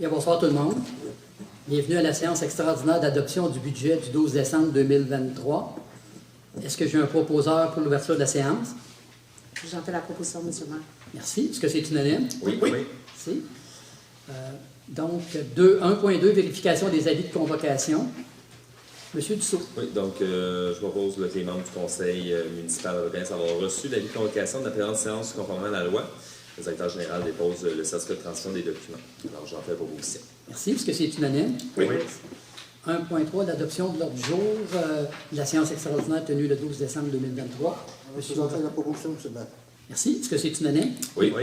Bien, bonsoir tout le monde. Bienvenue à la séance extraordinaire d'adoption du budget du 12 décembre 2023. Est-ce que j'ai un proposeur pour l'ouverture de la séance? J'en fais la proposition, M. le maire. Merci. Est-ce que c'est unanime? Oui. Merci. Donc, 1.2, vérification des avis de convocation. Monsieur Dussault. Oui, donc je propose que les membres du conseil municipal de Vaudreuil avoir reçu l'avis de convocation de la présente séance conformément à la loi. Le directeur général dépose le certificat de transmission des documents. Alors, j'en fais proposition. Merci. Est-ce que c'est unanime? Oui. 1.3, l'adoption de l'ordre du jour de la séance extraordinaire tenue le 12 décembre 2023. Monsieur, j'en fais la proposition, M. le maire. Merci. Est-ce que c'est unanime? Oui.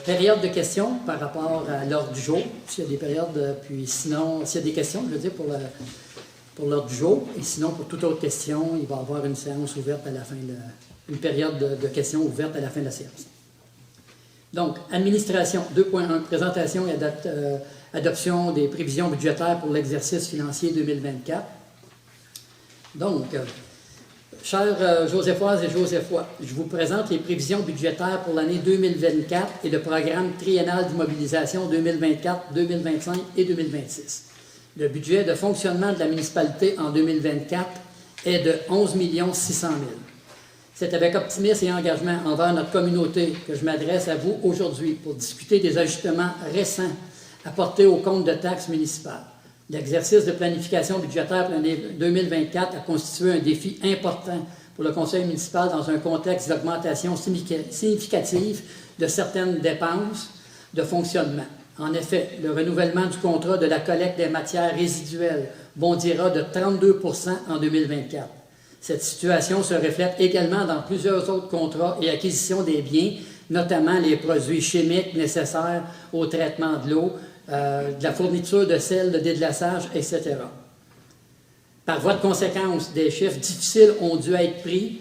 Période de questions par rapport à l'ordre du jour. S'il y a des périodes, puis sinon, s'il y a des questions, je veux dire, pour l'ordre du jour, et sinon, pour toute autre question, il va y avoir une séance ouverte à la fin une période de questions ouverte à la fin de la séance. Donc, administration 2.1, présentation et adoption des prévisions budgétaires pour l'exercice financier 2024. Donc, chers Joséphoises et Joséphois, je vous présente les prévisions budgétaires pour l'année 2024 et le programme triennal d'immobilisation 2024, 2025 et 2026. Le budget de fonctionnement de la municipalité en 2024 est de 11 600 000. C'est avec optimisme et engagement envers notre communauté que je m'adresse à vous aujourd'hui pour discuter des ajustements récents apportés au compte de taxes municipales. L'exercice de planification budgétaire pour l'année 2024 a constitué un défi important pour le conseil municipal dans un contexte d'augmentation significative de certaines dépenses de fonctionnement. En effet, le renouvellement du contrat de la collecte des matières résiduelles bondira de 32 % en 2024. Cette situation se reflète également dans plusieurs autres contrats et acquisitions des biens, notamment les produits chimiques nécessaires au traitement de l'eau, de la fourniture de sel, de déglaçage, etc. Par voie de conséquence, des chiffres difficiles ont dû être pris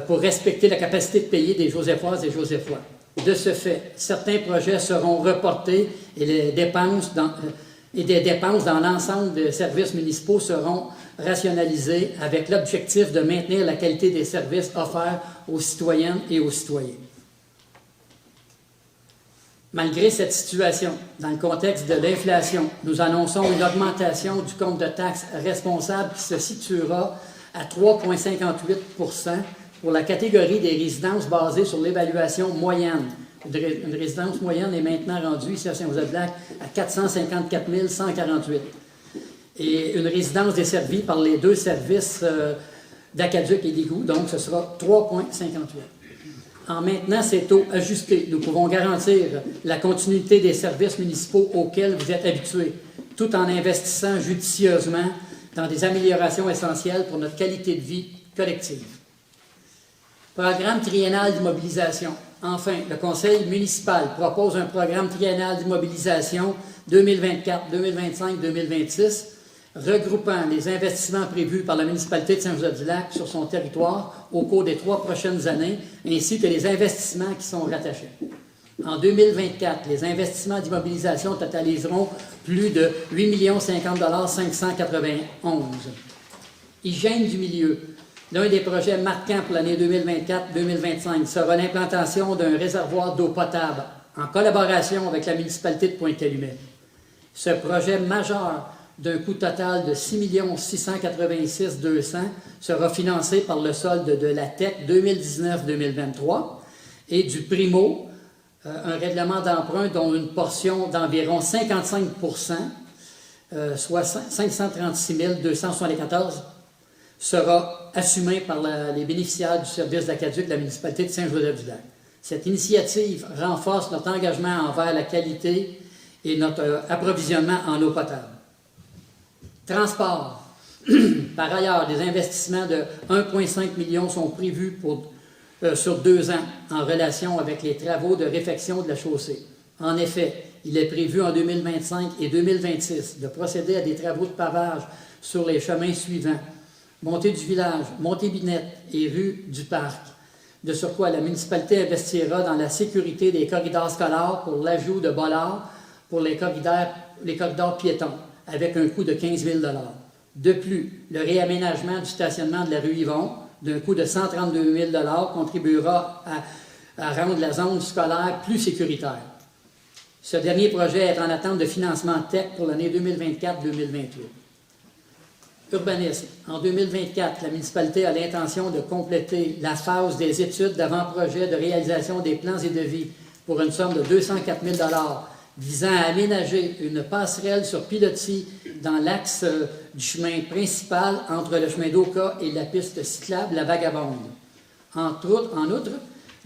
pour respecter la capacité de payer des Joséphoises et Joséphois. De ce fait, certains projets seront reportés et des dépenses dans l'ensemble des services municipaux seront rationalisées avec l'objectif de maintenir la qualité des services offerts aux citoyennes et aux citoyens. Malgré cette situation, dans le contexte de l'inflation, nous annonçons une augmentation du compte de taxes responsable qui se situera à 3,58 % pour la catégorie des résidences basées sur l'évaluation moyenne. Une résidence moyenne est maintenant rendue ici à Saint-Joseph-du-Lac à 454 148. Et une résidence desservie par les deux services d'Aqueduc et d'Égout, donc ce sera 3,58. En maintenant ces taux ajustés, nous pouvons garantir la continuité des services municipaux auxquels vous êtes habitués, tout en investissant judicieusement dans des améliorations essentielles pour notre qualité de vie collective. Programme triennal d'immobilisation. Enfin, le conseil municipal propose un programme triennal d'immobilisation 2024, 2025, 2026, regroupant les investissements prévus par la municipalité de Saint-Joseph-du-Lac sur son territoire au cours des 3 prochaines années, ainsi que les investissements qui sont rattachés. En 2024, les investissements d'immobilisation totaliseront plus de 8 050 591. Hygiène du milieu. L'un des projets marquants pour l'année 2024-2025 sera l'implantation d'un réservoir d'eau potable en collaboration avec la municipalité de Pointe-Calumet. Ce projet majeur d'un coût total de 6 686 200 sera financé par le solde de la TEC 2019-2023 et du Primo, un règlement d'emprunt dont une portion d'environ 55 %, soit 536 274, sera assumée par les bénéficiaires du service d'Aqueduc de la municipalité de Saint-Joseph-du-Lac. Cette initiative renforce notre engagement envers la qualité et notre approvisionnement en eau potable. Transport. Par ailleurs, des investissements de 1,5 million sont prévus sur 2 ans en relation avec les travaux de réfection de la chaussée. En effet, il est prévu en 2025 et 2026 de procéder à des travaux de pavage sur les chemins suivants: Montée du village, Montée Binette et rue du Parc. De surcroît, la municipalité investira dans la sécurité des corridors scolaires pour l'ajout de bollards pour les corridors piétons, avec un coût de 15 000 $. De plus, le réaménagement du stationnement de la rue Yvon, d'un coût de 132 000 $, contribuera à rendre la zone scolaire plus sécuritaire. Ce dernier projet est en attente de financement TEC pour l'année 2024-2028. Urbanisme. En 2024, la municipalité a l'intention de compléter la phase des études d'avant-projet de réalisation des plans et devis pour une somme de 204 000 visant à aménager une passerelle sur pilotis dans l'axe du chemin principal entre le chemin d'Oka et la piste cyclable La Vagabonde. En outre,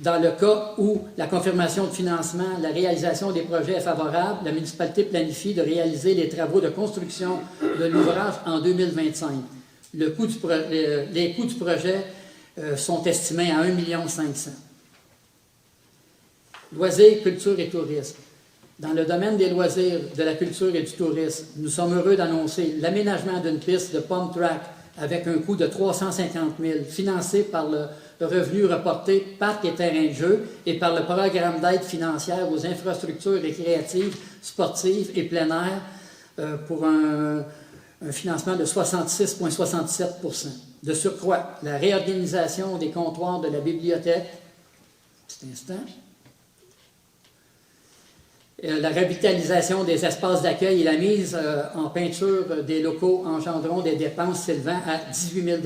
dans le cas où la confirmation de financement, la réalisation des projets est favorable, la municipalité planifie de réaliser les travaux de construction de l'ouvrage en 2025. Les coûts du projet sont estimés à 1,5 million. Loisirs, culture et tourisme. Dans le domaine des loisirs, de la culture et du tourisme, nous sommes heureux d'annoncer l'aménagement d'une piste de pump track avec un coût de 350 000, financé par le revenu reporté parc et terrain de jeu et par le programme d'aide financière aux infrastructures récréatives, sportives et plein air pour un financement de 66,67 %. De surcroît, la réorganisation des comptoirs de la bibliothèque, petit instant, la revitalisation des espaces d'accueil et la mise en peinture des locaux engendreront des dépenses s'élevant à 18 000 $.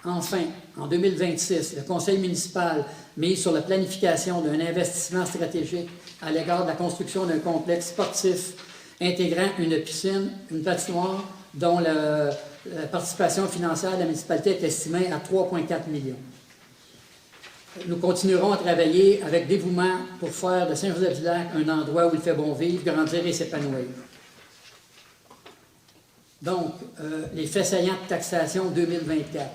Enfin, en 2026, le conseil municipal mise sur la planification d'un investissement stratégique à l'égard de la construction d'un complexe sportif intégrant une piscine, une patinoire, dont la participation financière de la municipalité est estimée à 3,4 millions. Nous continuerons à travailler avec dévouement pour faire de Saint-Joseph-du-Lac un endroit où il fait bon vivre, grandir et s'épanouir. Donc, les faits saillants de taxation 2024.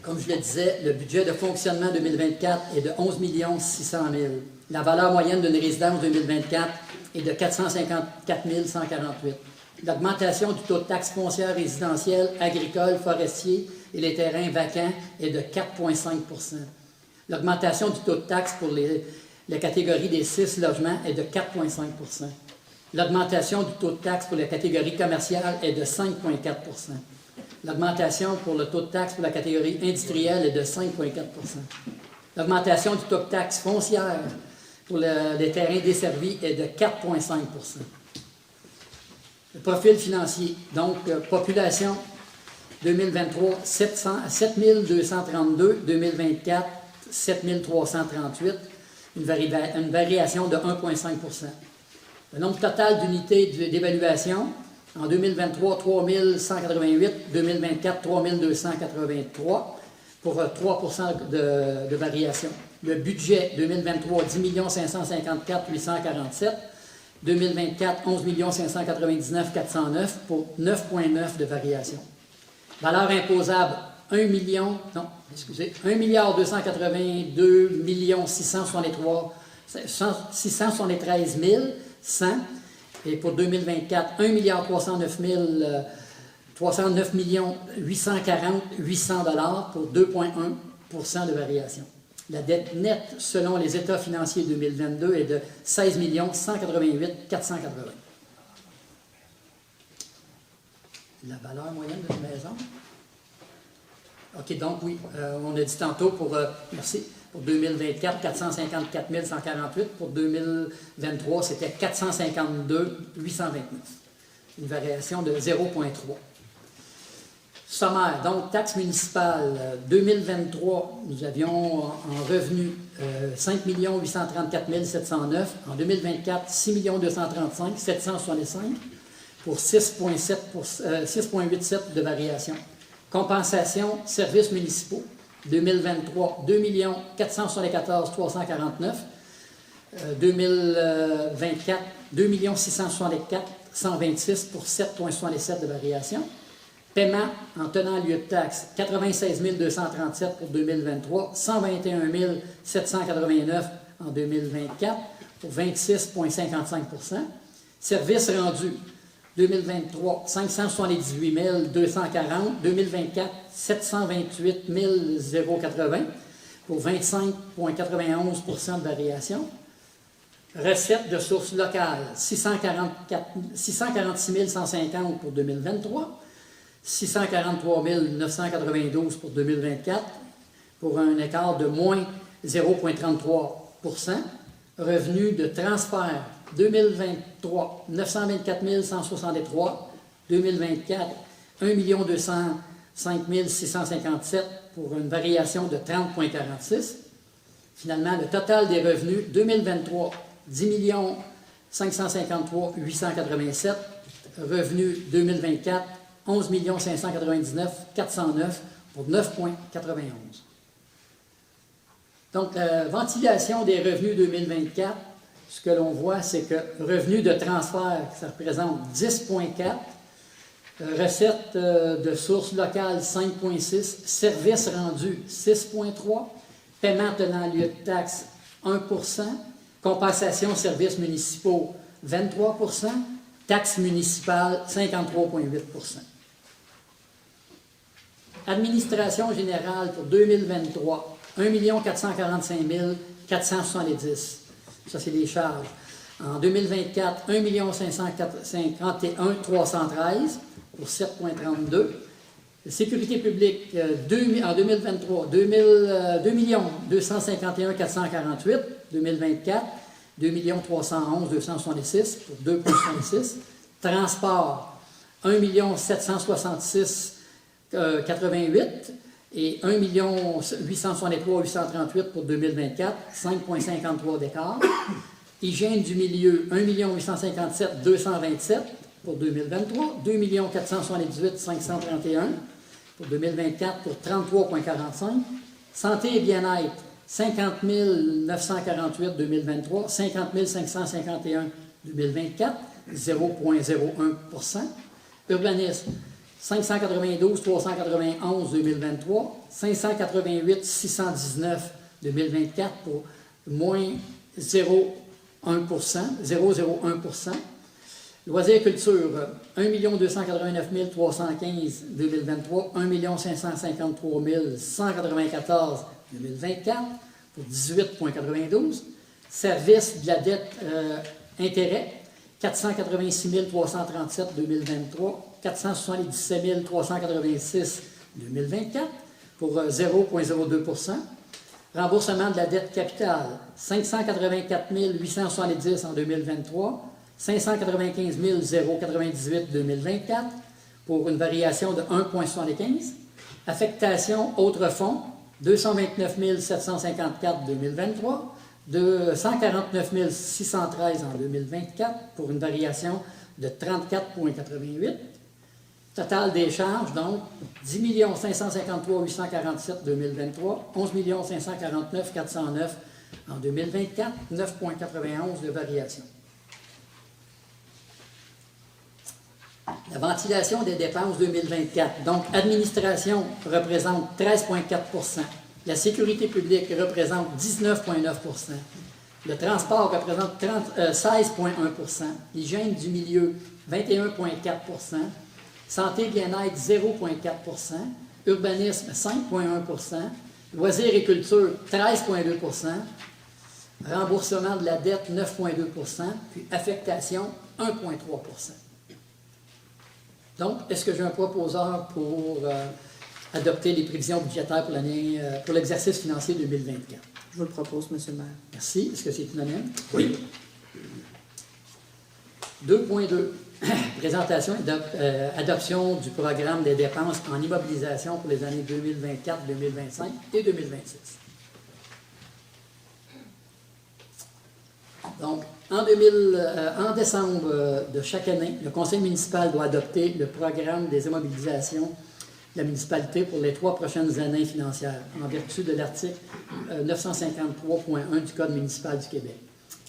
Comme je le disais, le budget de fonctionnement 2024 est de 11 600 000. La valeur moyenne d'une résidence 2024 est de 454 148. L'augmentation du taux de taxe foncière résidentielle, agricole, forestier et les terrains vacants est de 4,5 %. L'augmentation du taux de taxe pour la catégorie des 6 logements est de 4,5 %. L'augmentation du taux de taxe pour la catégorie commerciale est de 5,4 %. L'augmentation pour le taux de taxe pour la catégorie industrielle est de 5,4 %. L'augmentation du taux de taxe foncière pour les terrains desservis est de 4,5 %. Le profil financier, donc population 2023, 7 232, 2024, 7 338, une variation de 1,5 %. Le nombre total d'unités d'évaluation, en 2023, 3 188, 2024, 3 283, pour 3 % de variation. Le budget 2023, 10 554 847, 2024, 11 599 409 pour 9,9 de variation. Valeur imposable, 1 282 673 100 et pour 2024, 1 309 840 800 $ pour 2,1 % de variation. La dette nette, selon les états financiers 2022, est de 16 188 480. La valeur moyenne d'une maison. OK, donc oui, on a dit tantôt pour 2024, 454 148. Pour 2023, c'était 452 829. Une variation de 0,3. Sommaire, donc taxe municipale 2023, nous avions en revenu 5 834 709. En 2024, 6 235 765 pour 6,87 de variation. Compensation, services municipaux, 2023, 2 474 349. 2024, 2 664 126 pour 7,67 de variation. Paiement en tenant lieu de taxe, 96 237 pour 2023, 121 789 en 2024 pour 26,55 %. Services rendus, 2023, 578 240, 2024, 728 080 pour 25,91 % de variation. Recettes de sources locales, 646 150 pour 2023, 643 992 pour 2024, pour un écart de moins 0,33 Revenu de transfert 2023, 924 163. 2024, 1 205 657 pour une variation de 30,46. Finalement, le total des revenus 2023, 10 553 887. Revenu 2024, 11 599 409 pour 9,91. Donc, la ventilation des revenus 2024, ce que l'on voit, c'est que revenu de transfert, ça représente 10,4. Recettes de sources locales 5,6. Services rendus 6,3. Paiement tenant lieu de taxes 1 Compensation services municipaux 23 Taxes municipales 53,8 Administration générale pour 2023, 1 445 470. Ça, c'est les charges. En 2024, 1 551 313 pour 7,32. Sécurité publique, en 2023, 2 251 448. 2024, 2 311 266 pour 2,66. Transport, 1 766 88 et 1 863 838 pour 2024, 5,53 d'écart. Hygiène du milieu, 1 857 227 pour 2023, 2 478 531 pour 2024 pour 33,45. Santé et bien-être, 50 948 2023, 50 551 2024, 0,01 Urbanisme, 592 391 2023, 588 619 2024 pour moins 0,01 Loisirs et culture, 1 289 315 2023, 1 553 194 2024 pour 18,92. Service de la dette intérêt, 486 337 2023, 477 386 2024 pour 0,02 Remboursement de la dette capitale, 584 870 en 2023, 595 098 2024 pour une variation de 1,75. Affectation autres fonds, 229 754 2023, 149 613 en 2024 pour une variation de 34,88. Total des charges, donc, 10 553 847 2023, 11 549 409 en 2024, 9,91 de variation. La ventilation des dépenses 2024. Donc, administration représente 13,4 La sécurité publique représente 19,9 Le transport représente 16,1 L'hygiène du milieu, 21,4 Santé et bien-être, 0,4 Urbanisme, 5,1 Loisirs et culture, 13,2 Remboursement de la dette, 9,2 puis affectation, 1,3 Donc, est-ce que j'ai un proposeur pour adopter les prévisions budgétaires pour l'exercice financier 2024? Je vous le propose, M. le maire. Merci. Est-ce que c'est unanime? Oui. 2.2. Présentation et adoption du programme des dépenses en immobilisation pour les années 2024, 2025 et 2026. Donc, en décembre de chaque année, le conseil municipal doit adopter le programme des immobilisations de la municipalité pour les 3 prochaines années financières, en vertu de l'article 953.1 du Code municipal du Québec.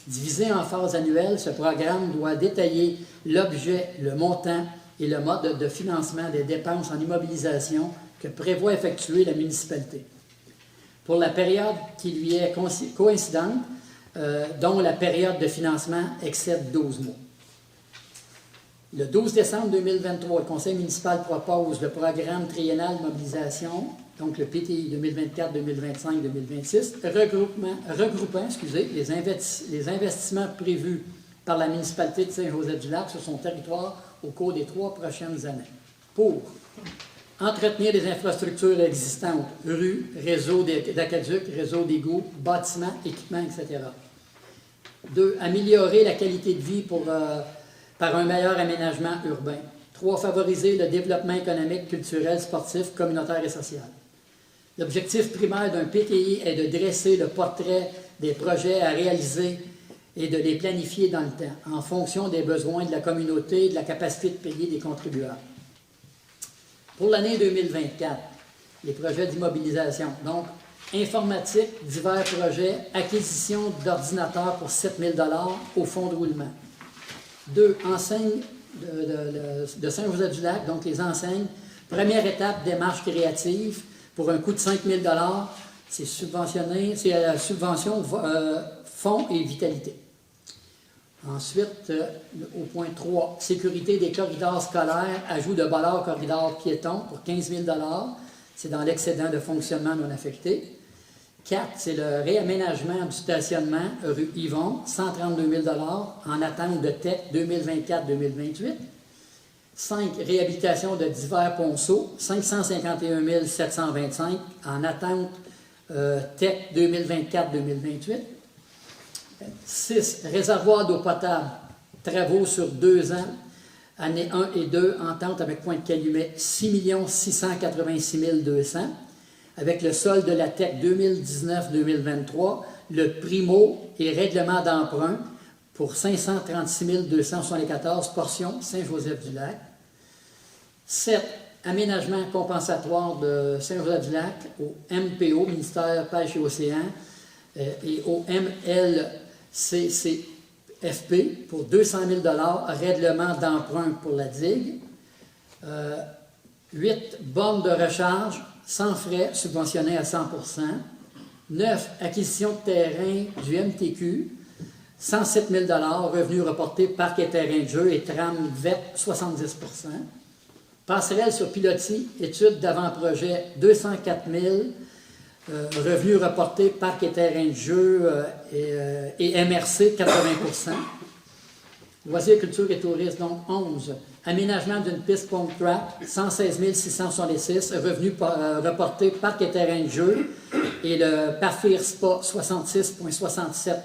Divisé en phases annuelles, ce programme doit détailler l'objet, le montant et le mode de financement des dépenses en immobilisation que prévoit effectuer la municipalité. Pour la période qui lui est coïncidente, dont la période de financement excède 12 mois. Le 12 décembre 2023, le conseil municipal propose le programme triennal de mobilisation, donc le PTI 2024, 2025, 2026, regroupant les investissements prévus par la municipalité de Saint-Joseph-du-Lac sur son territoire au cours des 3 prochaines années. Pour Entretenir les infrastructures existantes, rues, réseaux d'aqueducs, réseaux d'égouts, bâtiments, équipements, etc. 2. Améliorer la qualité de vie par un meilleur aménagement urbain. 3. Favoriser le développement économique, culturel, sportif, communautaire et social. L'objectif primaire d'un PTI est de dresser le portrait des projets à réaliser et de les planifier dans le temps, en fonction des besoins de la communauté et de la capacité de payer des contribuables. Pour l'année 2024, les projets d'immobilisation. Donc, informatique, divers projets, acquisition d'ordinateurs pour 7 000 au fonds de roulement. 2. Enseignes de Saint-Joseph-du-Lac, donc les enseignes. Première étape, démarche créative pour un coût de 5 000 c'est subventionné, c'est la subvention fonds et vitalité. Ensuite, au point 3, sécurité des corridors scolaires, ajout de valeur corridor piéton pour 15 000 c'est dans l'excédent de fonctionnement non affecté. 4, c'est le réaménagement du stationnement rue Yvon, 132 000 en attente de TEC 2024-2028. 5, réhabilitation de divers ponceaux, 551 725 en attente TEC 2024-2028. 6, réservoir d'eau potable, travaux sur 2 ans, années 1 et 2, entente avec Pointe-Calumet, 6 686 200, avec le solde de la TEC 2019-2023, le primo et règlement d'emprunt pour 536 274 portions Saint-Joseph-du-Lac. 7, aménagement compensatoire de Saint-Joseph-du-Lac au MPO, Ministère Pêche et Océan, et au MLCCFP pour 200 000 règlement d'emprunt pour la digue. 8, bornes de recharge sans frais subventionnés à 100 9, acquisition de terrain du MTQ, 107 000 revenus reportés parc et terrain de jeu et tram VET 70 Passerelle sur pilotis, études d'avant-projet 204 000 revenus reportés parc et terrain de jeu et MRC 80 Loisirs, culture et tourisme, donc 11. Aménagement d'une piste pont track, 116 666, revenus reportés parc et terrain de jeu et le Parfir Spa, 66,67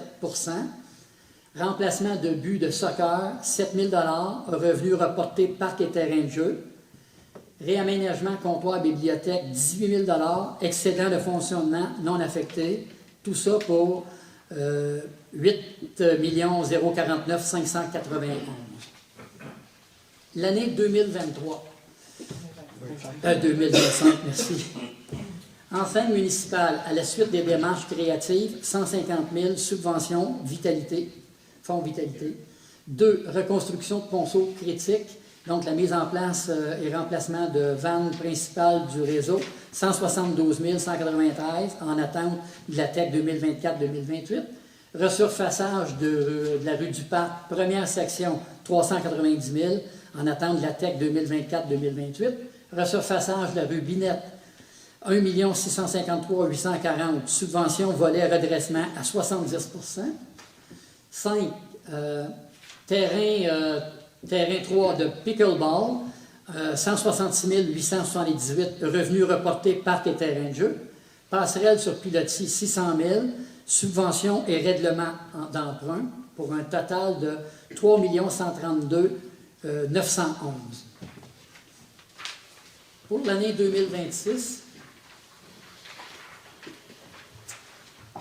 Remplacement de but de soccer, 7 000 revenus reportés parc et terrain de jeu. Réaménagement comptoir bibliothèque, 18 000 excédent de fonctionnement non affecté. Tout ça pour 8 049 591. L'année 2023. 2025, merci. Enseigne municipale, à la suite des démarches créatives, 150 000, subventions, vitalité, fonds vitalité. 2, reconstruction de ponceaux critiques, donc la mise en place et remplacement de vannes principales du réseau, 172 193 en attente de la TEC 2024-2028. Resurfaçage de la rue du Parc, première section, 390 000 en attente de la TEC 2024-2028. Resurfaçage de la rue Binette, 1 653 840, subvention volet redressement à 70 5, terrain 3 de pickleball, 166 878, revenus reportés parc et terrain de jeu. Passerelle sur pilotis, 600 000, subvention et règlement d'emprunt pour un total de 3 132 911. Pour l'année 2026,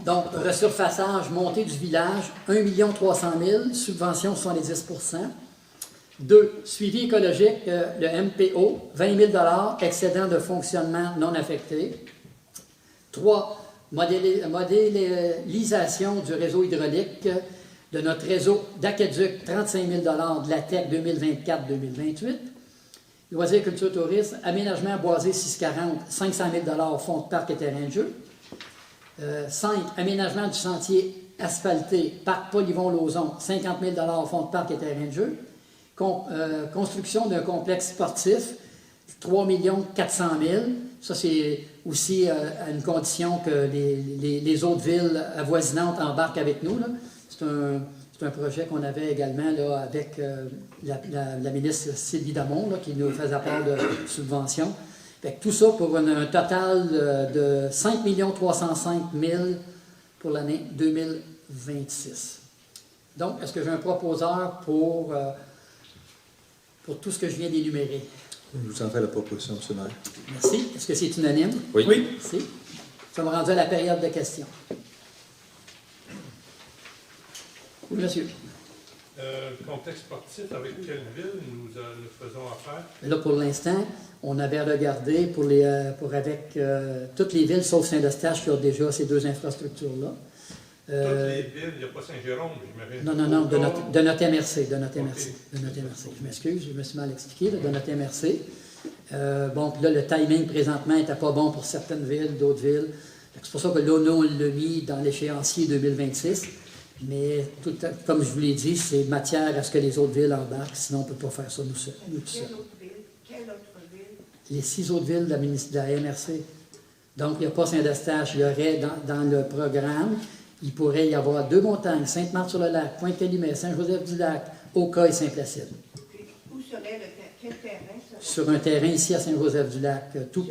donc resurfaçage, montée du village, 1 300 000, subvention 70 2, suivi écologique, le MPO, 20 000 excédent de fonctionnement non affecté. 3, modélisation du réseau hydraulique de notre réseau d'aqueduc, 35 000 de la TEC 2024-2028. Loisirs, culture, tourisme, aménagement boisé 640, 500 000 fonds de parc et terrain de jeu. 5, aménagement du sentier asphalté, parc Polyvon-Lauzon, 50 000 fonds de parc et terrain de jeu. Construction d'un complexe sportif, 3 400 000. Ça, c'est aussi à une condition que les autres villes avoisinantes embarquent avec nous. C'est un projet qu'on avait également là, avec la ministre Sylvie Damon, là, qui nous faisait part de subventions. Fait que tout ça pour un total de 5 305 000 pour l'année 2026. Donc, est-ce que j'ai un proposeur pour tout ce que je viens d'énumérer? Je vous en fais la proposition, M. le maire. Merci. Est-ce que c'est unanime? Oui. Merci. Nous sommes rendus à la période de questions. Oui, monsieur. Contexte sportif, avec quelle ville nous faisons affaire? Là, pour l'instant, on avait regardé avec toutes les villes, sauf Saint-Eustache, qui ont déjà ces deux infrastructures-là. Toutes les villes, il n'y a pas Saint-Jérôme, j'imagine. Non, de notre MRC, de notre Ok. MRC, de notre MRC. Je m'excuse, je me suis mal expliqué, là, de notre MRC. Bon, puis là, le timing présentement n'était pas bon pour certaines villes, d'autres villes. C'est pour ça que là, nous, on l'a mis dans l'échéancier 2026. Mais comme je vous l'ai dit, c'est matière à ce que les autres villes embarquent, sinon on ne peut pas faire ça nous seuls. Quelle autre ville? Quelle autre ville? Les 6 autres villes de la MRC. Donc, il n'y a pas Saint-Eustache. Il y aurait dans le programme, il pourrait y avoir 2 montagnes, Sainte-Marthe-sur-le-Lac, Pointe-Calumet, Saint-Joseph-du-Lac, Oka et Saint-Placide. Où serait quel terrain, ça? Sur un terrain ici à Saint-Joseph-du-Lac, tout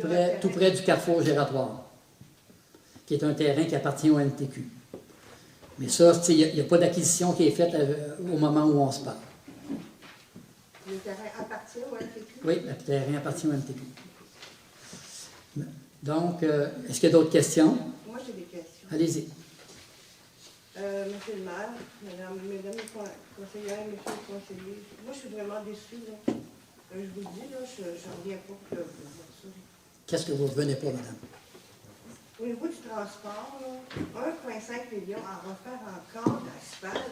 près du carrefour Gératoire, qui est un terrain qui appartient au NTQ. Mais ça, il n'y a pas d'acquisition qui est faite au moment où on se parle. Le terrain appartient au NTQ? Oui, le terrain appartient au NTQ. Donc, est-ce qu'il y a d'autres questions? Moi, j'ai des questions. Allez-y. Monsieur le maire, mesdames les conseillères, monsieur le conseiller, moi, je suis vraiment déçue, là. Je vous le dis, là, je reviens pas pour ça. Qu'est-ce que vous ne revenez pas, madame? Au niveau du transport, là, 1,5 million à refaire encore d'asphalte.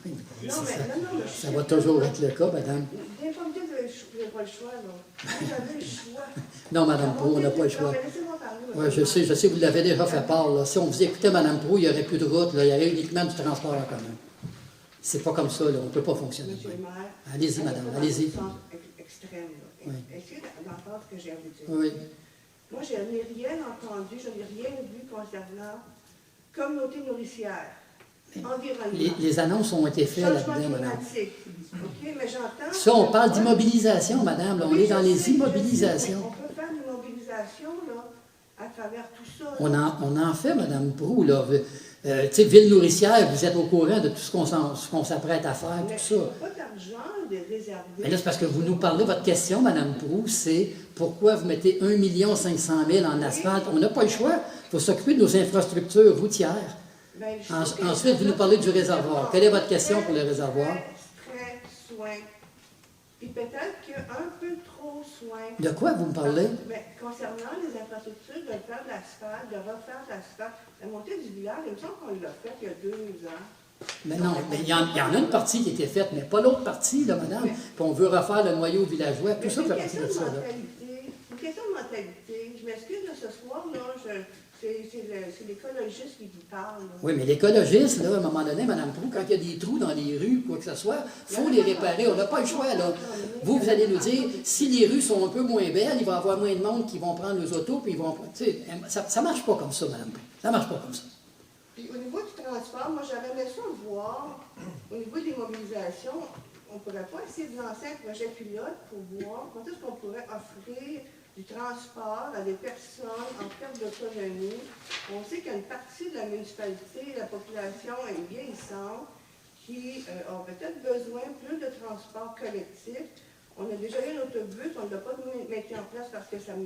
Oui, Non, mais ça va toujours être le cas, madame. Viens pas me dire que je n'ai pas le choix, là. Vous avez le choix. Non, madame Proulx, on n'a pas le choix. Non, mais laissez-moi parler, Oui, monsieur je sais, vous l'avez déjà fait part. Là. Si on vous écoutait, madame Proulx, il n'y aurait plus de route, là. Il y aurait uniquement du transport en commun. C'est pas comme ça, là. On ne peut pas fonctionner. Monsieur le maire. Allez-y, madame, allez-y. Extrême, là. Oui. Essayez d'entendre ce que j'ai à vous dire. Oui. Moi, je n'ai rien entendu, je n'ai rien vu concernant communauté nourricière, environnement, Les annonces ont été faites changement là-dedans, madame. climatique. OK, mais j'entends... Ça, on parle d'immobilisation, madame. Là. On Oui, est dans je les sais, je immobilisations. sais, mais on peut faire une mobilisation, là, à travers tout ça. On là. en fait, madame Proulx, là. Tu sais, ville nourricière, vous êtes au courant de tout ce qu'on s'apprête à faire, Mais tout je ça. n'ai pas d'argent de réserver. Mais là, c'est parce que vous nous parlez, votre question, madame Proulx, c'est pourquoi vous mettez 1 500 000 en asphalte? On n'a pas le choix. Il faut s'occuper de nos infrastructures routières. Ben, je trouve que Ensuite, vous nous parlez du réservoir. Quelle est votre question pour le réservoir? Très soin. Puis peut-être qu'un peu trop soin. De quoi vous me parlez? Mais concernant les infrastructures, de faire de l'asphalte, de refaire de l'asphalte, la montée du village, il me semble qu'on l'a fait il y a 2 ans. Mais non, mais il y en a une partie qui a été faite, mais pas l'autre partie, là, madame. Puis on veut refaire le noyau villageois. Tout Mais ça c'est fait une partie question de de ça, là. mentalité. Une question de mentalité. Je m'excuse de ce soir, là, c'est l'écologiste qui vous parle. Là. Oui, mais l'écologiste, là, à un moment donné, madame Proulx, quand il y a des trous dans les rues, quoi que ce soit, il faut les réparer. On n'a pas le choix, là. Vous allez nous dire, si les rues sont un peu moins belles, il va y avoir moins de monde qui vont prendre les autos, puis ils vont... Tu sais, ça ne marche pas comme ça, madame Proulx. Ça ne marche pas comme ça. Puis au niveau du transport, moi j'avais aimé ça voir, au niveau des mobilisations, on ne pourrait pas essayer de lancer un projet pilote pour voir comment est-ce qu'on pourrait offrir du transport à des personnes en perte d'autonomie. On sait qu'il y a une partie de la municipalité, la population est vieillissante, qui ont peut-être besoin plus de transport collectif. On a déjà eu un autobus, on ne l'a pas mis en place parce que ça...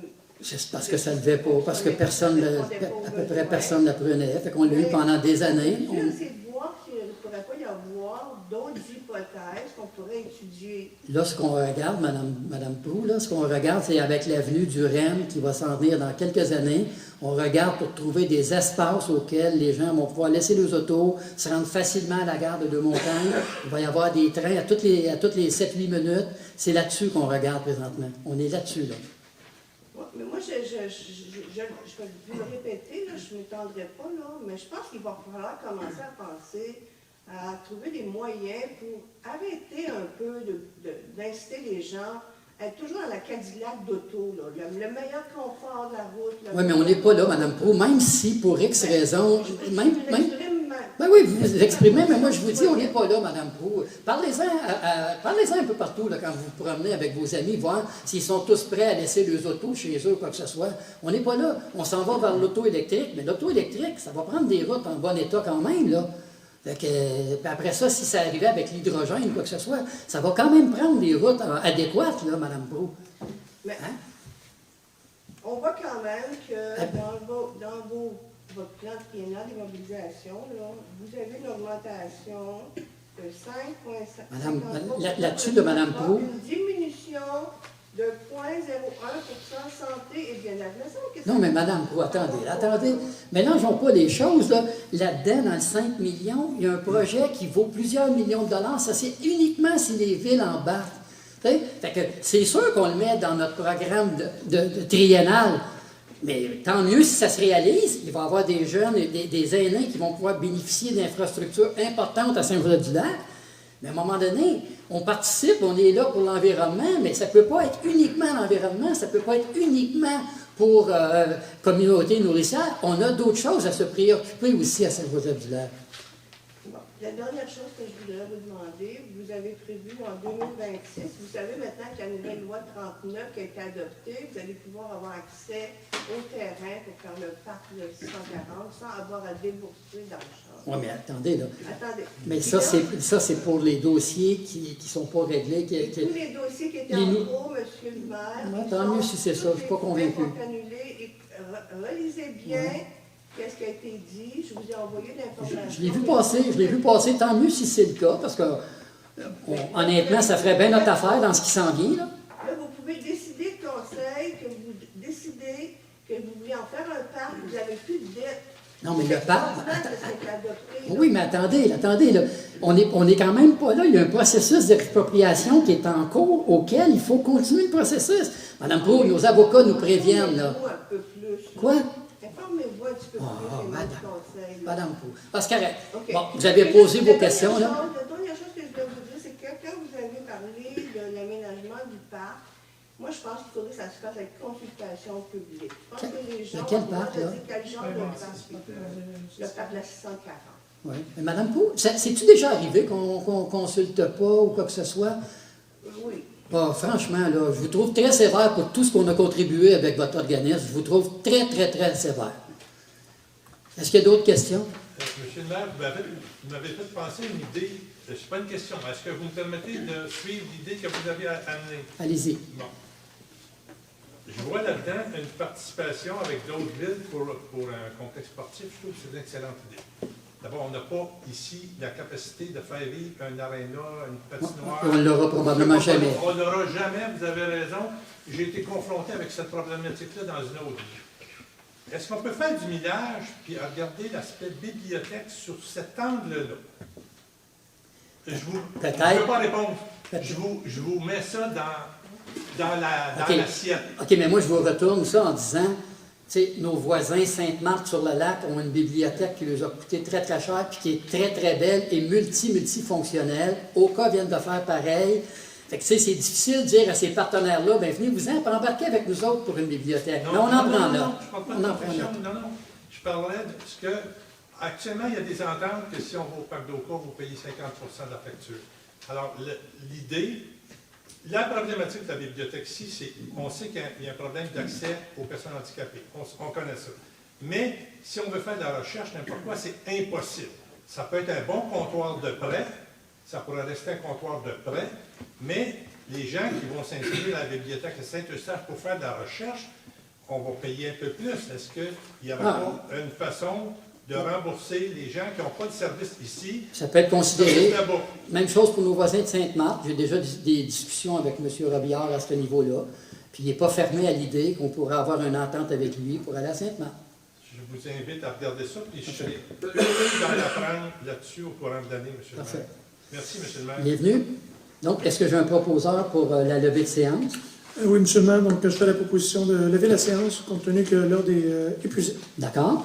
C'est parce que ça ne levait pas, parce que personne, à peu près personne ne la prenait. Fait qu'on l'a eu pendant des années. Je veux essayer de voir s'il ne pourrait pas y avoir d'autres hypothèses qu'on pourrait étudier. Là, ce qu'on regarde, Madame Proulx, là, ce qu'on regarde, c'est avec l'avenue du REM qui va s'en venir dans quelques années. On regarde pour trouver des espaces auxquels les gens vont pouvoir laisser leurs autos, se rendre facilement à la gare de Deux-Montagnes. Il va y avoir des trains à toutes les 7-8 minutes. C'est là-dessus qu'on regarde présentement. On est là-dessus, là. Ouais, mais moi, je vais vous le répéter, là, je ne m'étendrai pas, là, mais je pense qu'il va falloir commencer à penser à trouver des moyens pour arrêter un peu d'inciter les gens à être toujours dans la Cadillac d'auto, là, le meilleur confort de la route. Oui, mais on n'est pas là, Mme Proulx, même si pour X raisons, même Ben oui, vous vous exprimez, mais moi je vous dis, on n'est pas là, Mme Proulx. Parlez-en un peu partout là, quand vous vous promenez avec vos amis, voir s'ils sont tous prêts à laisser leurs autos chez eux, quoi que ce soit. On n'est pas là. On s'en va vers l'auto électrique, mais l'auto électrique, ça va prendre des routes en bon état quand même, là. Fait que, puis après ça, si ça arrivait avec l'hydrogène ou quoi que ce soit, ça va quand même prendre des routes adéquates, là, Mme Proulx. Mais Hein? on voit quand même que votre plan triennal d'immobilisation, là, vous avez une augmentation de 5,5. Madame, là-dessus de Mme Proulx. Une diminution de 0,01% santé et bien-être. Non, mais Mme Proulx, attendez. Mélangeons pas les choses, là. Là-dedans, dans le 5 millions, il y a un projet qui vaut plusieurs millions de dollars. Ça, c'est uniquement si les villes embarquent. Fait que c'est sûr qu'on le met dans notre programme de triennal. Mais tant mieux si ça se réalise. Il va y avoir des jeunes, des aînés qui vont pouvoir bénéficier d'infrastructures importantes à Saint-Joseph-du-Lac. Mais à un moment donné, on participe, on est là pour l'environnement, mais ça ne peut pas être uniquement l'environnement, ça ne peut pas être uniquement pour communauté nourricière. On a d'autres choses à se préoccuper aussi à Saint-Joseph-du-Lac. Bon, la dernière chose que je voudrais vous demander, vous avez prévu en 2026, vous savez maintenant que la nouvelle loi 39 qui a été adoptée, vous allez pouvoir avoir accès au terrain pour faire le parc de 640 sans avoir à débourser d'argent. Oui, mais attendez, là. Attendez. Mais ça, c'est pour les dossiers qui ne sont pas réglés. Tous les dossiers qui étaient en cours, M. le maire. Ouais, tant mieux si c'est ça, je ne suis pas convaincu. Relisez bien qu'est-ce qui a été dit. Je vous ai envoyé l'information. Je l'ai vu passer, tant mieux si c'est le cas, parce que, honnêtement, ça ferait bien notre affaire dans ce qui s'en vient, là. Là, vous pouvez décider de conseil, que vous décidez que vous voulez en faire un parc, vous n'avez plus de dette. Non, mais le parc... Adopté, Oui, mais attendez, là. On est quand même pas là. Il y a un processus d'expropriation qui est en cours auquel il faut continuer le processus. Madame Proulx, nos avocats nous préviennent, là. Informez-vous un peu plus. Quoi? Informez-vous un petit peu plus, conseil. Madame Proulx. Parce que, Okay. bon, vous avez posé vos questions, là. La dernière chose que je dois vous dire, c'est que quand vous avez parlé de l'aménagement du parc, moi, je pense qu'il faudrait que ça se fasse avec consultation publique. Je pense que les gens... Quel parc, là? Quel genre de parc? Le parc de la 640. Oui. Mais Madame Proulx, c'est-tu déjà arrivé qu'on consulte pas ou quoi que ce soit? Oui. Ah, franchement, là, je vous trouve très sévère pour tout ce qu'on a contribué avec votre organisme. Je vous trouve très, très, très sévère. Est-ce qu'il y a d'autres questions? Monsieur le maire, vous m'avez fait penser à une idée. Ce n'est pas une question. Est-ce que vous me permettez de suivre l'idée que vous avez amenée? Allez-y. Bon. Je vois là-dedans une participation avec d'autres villes pour un complexe sportif. Je trouve que c'est une excellente idée. D'abord, on n'a pas ici la capacité de faire vivre un aréna, une patinoire. On ne l'aura probablement jamais. On n'aura jamais, vous avez raison. J'ai été confronté avec cette problématique-là dans une autre vie. Est-ce qu'on peut faire du millage puis regarder l'aspect bibliothèque sur cet angle-là? Je ne peux pas répondre. Je vous mets ça dans l'assiette. OK, mais moi, je vous retourne ça en disant, tu sais, nos voisins Sainte-Marthe-sur-le-Lac ont une bibliothèque qui leur a coûté très, très cher, puis qui est très, très belle et multifonctionnelle. Oka vient de faire pareil. Fait que, tu sais, c'est difficile de dire à ces partenaires-là, bien, venez-vous-en, puis embarquez avec nous autres pour une bibliothèque. Mais on en prend là. Non, je parlerais de ce que, actuellement, il y a des ententes que si on va au parc d'Oka, vous payez 50% de la facture. Alors, l'idée, la problématique de la bibliothèque ici, c'est on sait qu'il y a un problème d'accès aux personnes handicapées. On connaît ça. Mais si on veut faire de la recherche, n'importe quoi, c'est impossible. Ça peut être un bon comptoir de prêt, ça pourrait rester un comptoir de prêt, mais les gens qui vont s'inscrire à la bibliothèque de Saint-Eustache pour faire de la recherche, on va payer un peu plus. Est-ce qu'il n'y aurait pas une façon de rembourser les gens qui n'ont pas de service ici? Ça peut être considéré. Même chose pour nos voisins de Sainte-Marthe. J'ai déjà des discussions avec M. Robillard à ce niveau-là. Puis il n'est pas fermé à l'idée qu'on pourrait avoir une entente avec lui pour aller à Sainte-Marthe. Je vous invite à regarder ça, puis je serai heureux d'en apprendre là-dessus au courant de l'année, M. le maire. Merci, M. le maire. Bienvenue. Donc, est-ce que j'ai un proposeur pour la levée de séance? Oui, M. le maire, donc je fais la proposition de lever la séance compte tenu que l'ordre est épuisé. D'accord.